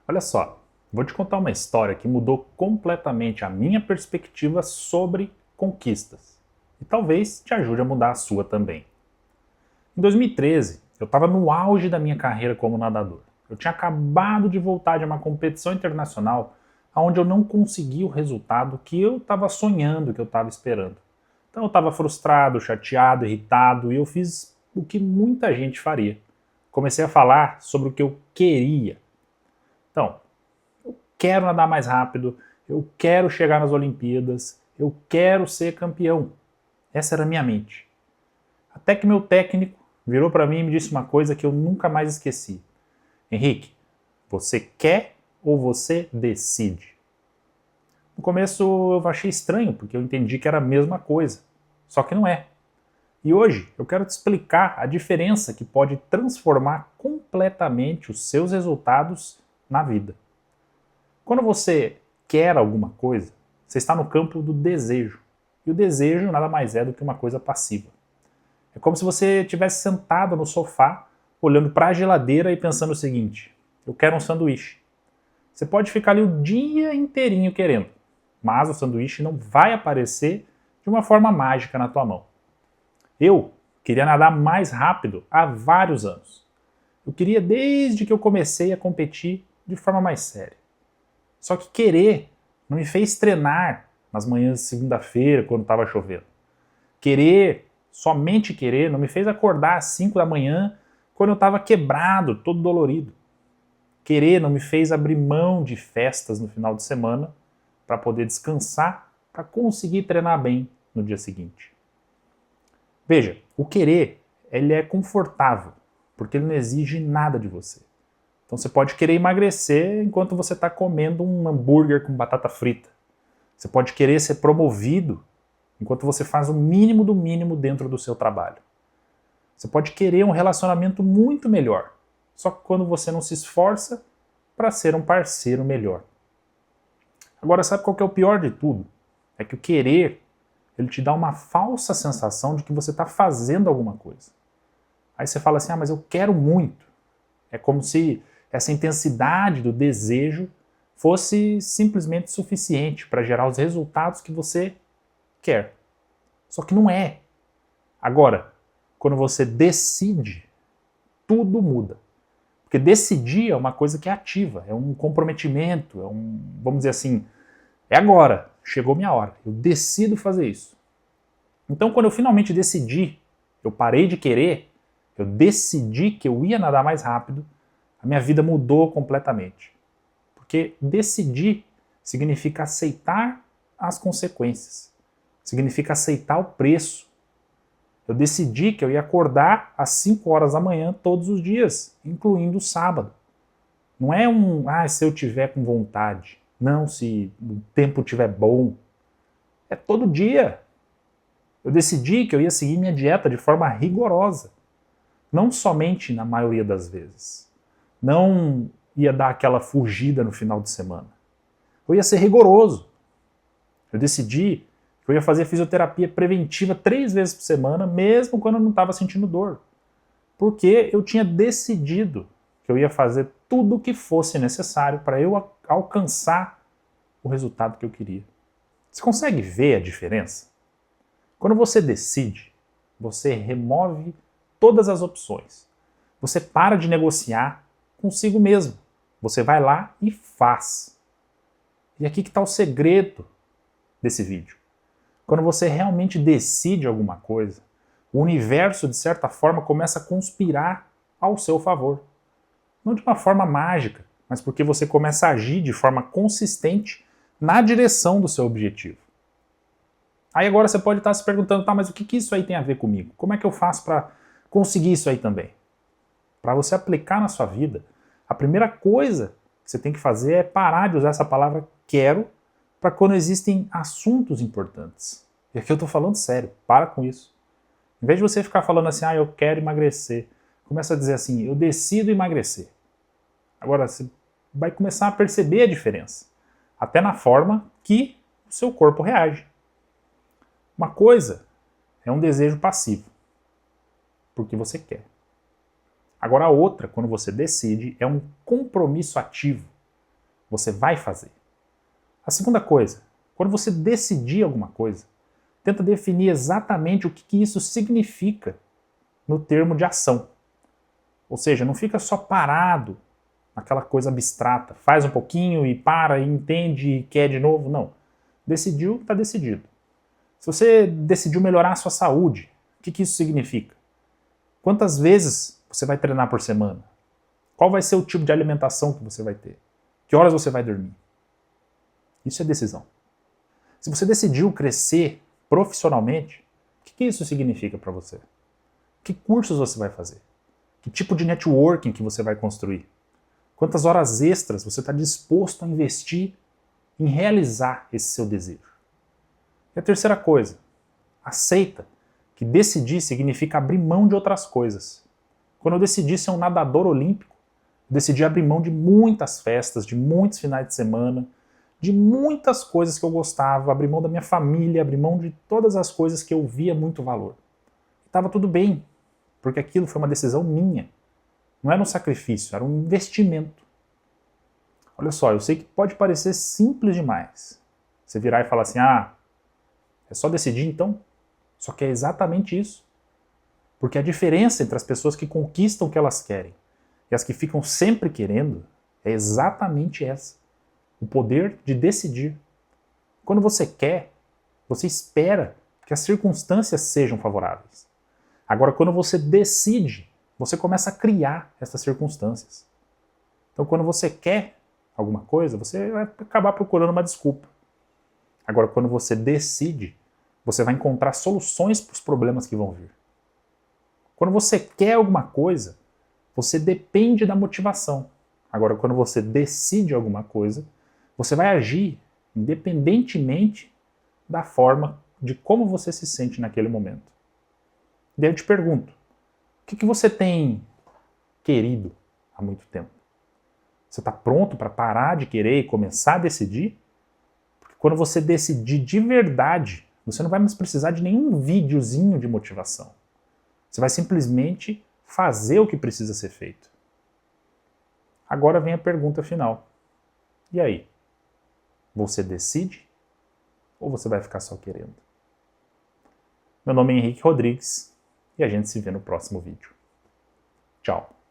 Olha só, vou te contar uma história que mudou completamente a minha perspectiva sobre conquistas. E talvez te ajude a mudar a sua também. Em 2013, eu estava no auge da minha carreira como nadador. Eu tinha acabado de voltar de uma competição internacional onde eu não consegui o resultado que eu estava sonhando, que eu estava esperando. Então eu estava frustrado, chateado, irritado e eu fiz o que muita gente faria. Comecei a falar sobre o que eu queria. Então, quero nadar mais rápido, eu quero chegar nas Olimpíadas, eu quero ser campeão. Essa era a minha mente. Até que meu técnico virou para mim e me disse uma coisa que eu nunca mais esqueci. Henrique, você quer ou você decide? No começo eu achei estranho, porque eu entendi que era a mesma coisa. Só que não é. E hoje eu quero te explicar a diferença que pode transformar completamente os seus resultados na vida. Quando você quer alguma coisa, você está no campo do desejo. E o desejo nada mais é do que uma coisa passiva. É como se você estivesse sentado no sofá, olhando para a geladeira e pensando o seguinte: eu quero um sanduíche. Você pode ficar ali o dia inteirinho querendo, mas o sanduíche não vai aparecer de uma forma mágica na tua mão. Eu queria nadar mais rápido há vários anos. Eu queria desde que eu comecei a competir de forma mais séria. Só que querer não me fez treinar nas manhãs de segunda-feira, quando estava chovendo. Querer, somente querer, não me fez acordar às 5 da manhã, quando eu estava quebrado, todo dolorido. Querer não me fez abrir mão de festas no final de semana para poder descansar, para conseguir treinar bem no dia seguinte. Veja, o querer, ele é confortável, porque ele não exige nada de você. Então você pode querer emagrecer enquanto você está comendo um hambúrguer com batata frita. Você pode querer ser promovido enquanto você faz o mínimo do mínimo dentro do seu trabalho. Você pode querer um relacionamento muito melhor, só que quando você não se esforça para ser um parceiro melhor. Agora, sabe qual que é o pior de tudo? É que o querer, ele te dá uma falsa sensação de que você está fazendo alguma coisa. Aí você fala assim, mas eu quero muito. É como se essa intensidade do desejo fosse simplesmente suficiente para gerar os resultados que você quer. Só que não é. Agora, quando você decide, tudo muda. Porque decidir é uma coisa que é ativa, é um comprometimento, vamos dizer assim, é agora, chegou minha hora, eu decido fazer isso. Então, quando eu finalmente decidi, eu parei de querer, eu decidi que eu ia nadar mais rápido, a minha vida mudou completamente. Porque decidir significa aceitar as consequências, significa aceitar o preço. Eu decidi que eu ia acordar às 5 horas da manhã todos os dias, incluindo o sábado. Não é se eu tiver com vontade. Não, se o tempo estiver bom. É todo dia. Eu decidi que eu ia seguir minha dieta de forma rigorosa. Não somente na maioria das vezes. Não ia dar aquela fugida no final de semana. Eu ia ser rigoroso. Eu decidi que eu ia fazer fisioterapia preventiva 3 vezes por semana, mesmo quando eu não estava sentindo dor. Porque eu tinha decidido que eu ia fazer tudo o que fosse necessário para eu alcançar o resultado que eu queria. Você consegue ver a diferença? Quando você decide, você remove todas as opções. Você para de negociar consigo mesmo. Você vai lá e faz. E aqui que está o segredo desse vídeo. Quando você realmente decide alguma coisa, o universo, de certa forma, começa a conspirar ao seu favor. Não de uma forma mágica, mas porque você começa a agir de forma consistente na direção do seu objetivo. Aí agora você pode estar se perguntando, mas o que isso aí tem a ver comigo? Como é que eu faço para conseguir isso aí também? Para você aplicar na sua vida, a primeira coisa que você tem que fazer é parar de usar essa palavra quero para quando existem assuntos importantes. E aqui eu estou falando sério, para com isso. Em vez de você ficar falando assim, eu quero emagrecer, começa a dizer assim, eu decido emagrecer. Agora você vai começar a perceber a diferença, até na forma que o seu corpo reage. Uma coisa é um desejo passivo, porque você quer. Agora a outra, quando você decide, é um compromisso ativo. você vai fazer. A segunda coisa, quando você decidir alguma coisa, tenta definir exatamente o que isso significa no termo de ação. Ou seja, não fica só parado naquela coisa abstrata, faz um pouquinho e para, e entende e quer de novo. Não. Decidiu, está decidido. Se você decidiu melhorar a sua saúde, o que isso significa? Quantas vezes você vai treinar por semana? Qual vai ser o tipo de alimentação que você vai ter? Que horas você vai dormir? Isso é decisão. Se você decidiu crescer profissionalmente, o que isso significa para você? Que cursos você vai fazer? Que tipo de networking que você vai construir? Quantas horas extras você está disposto a investir em realizar esse seu desejo? E a terceira coisa, aceita que decidir significa abrir mão de outras coisas. Quando eu decidi ser um nadador olímpico, decidi abrir mão de muitas festas, de muitos finais de semana, de muitas coisas que eu gostava, abrir mão da minha família, abrir mão de todas as coisas que eu via muito valor. Estava tudo bem, porque aquilo foi uma decisão minha. Não era um sacrifício, era um investimento. Olha só, eu sei que pode parecer simples demais. Você virar e falar assim, é só decidir então? Só que é exatamente isso. Porque a diferença entre as pessoas que conquistam o que elas querem e as que ficam sempre querendo é exatamente essa. O poder de decidir. Quando você quer, você espera que as circunstâncias sejam favoráveis. Agora, quando você decide, você começa a criar essas circunstâncias. Então, quando você quer alguma coisa, você vai acabar procurando uma desculpa. Agora, quando você decide, você vai encontrar soluções para os problemas que vão vir. Quando você quer alguma coisa, você depende da motivação. Agora, quando você decide alguma coisa, você vai agir independentemente da forma de como você se sente naquele momento. E daí eu te pergunto, o que você tem querido há muito tempo? Você está pronto para parar de querer e começar a decidir? Porque quando você decidir de verdade, você não vai mais precisar de nenhum videozinho de motivação. Você vai simplesmente fazer o que precisa ser feito. Agora vem a pergunta final. E aí? Você decide? Ou você vai ficar só querendo? Meu nome é Henrique Rodrigues e a gente se vê no próximo vídeo. Tchau!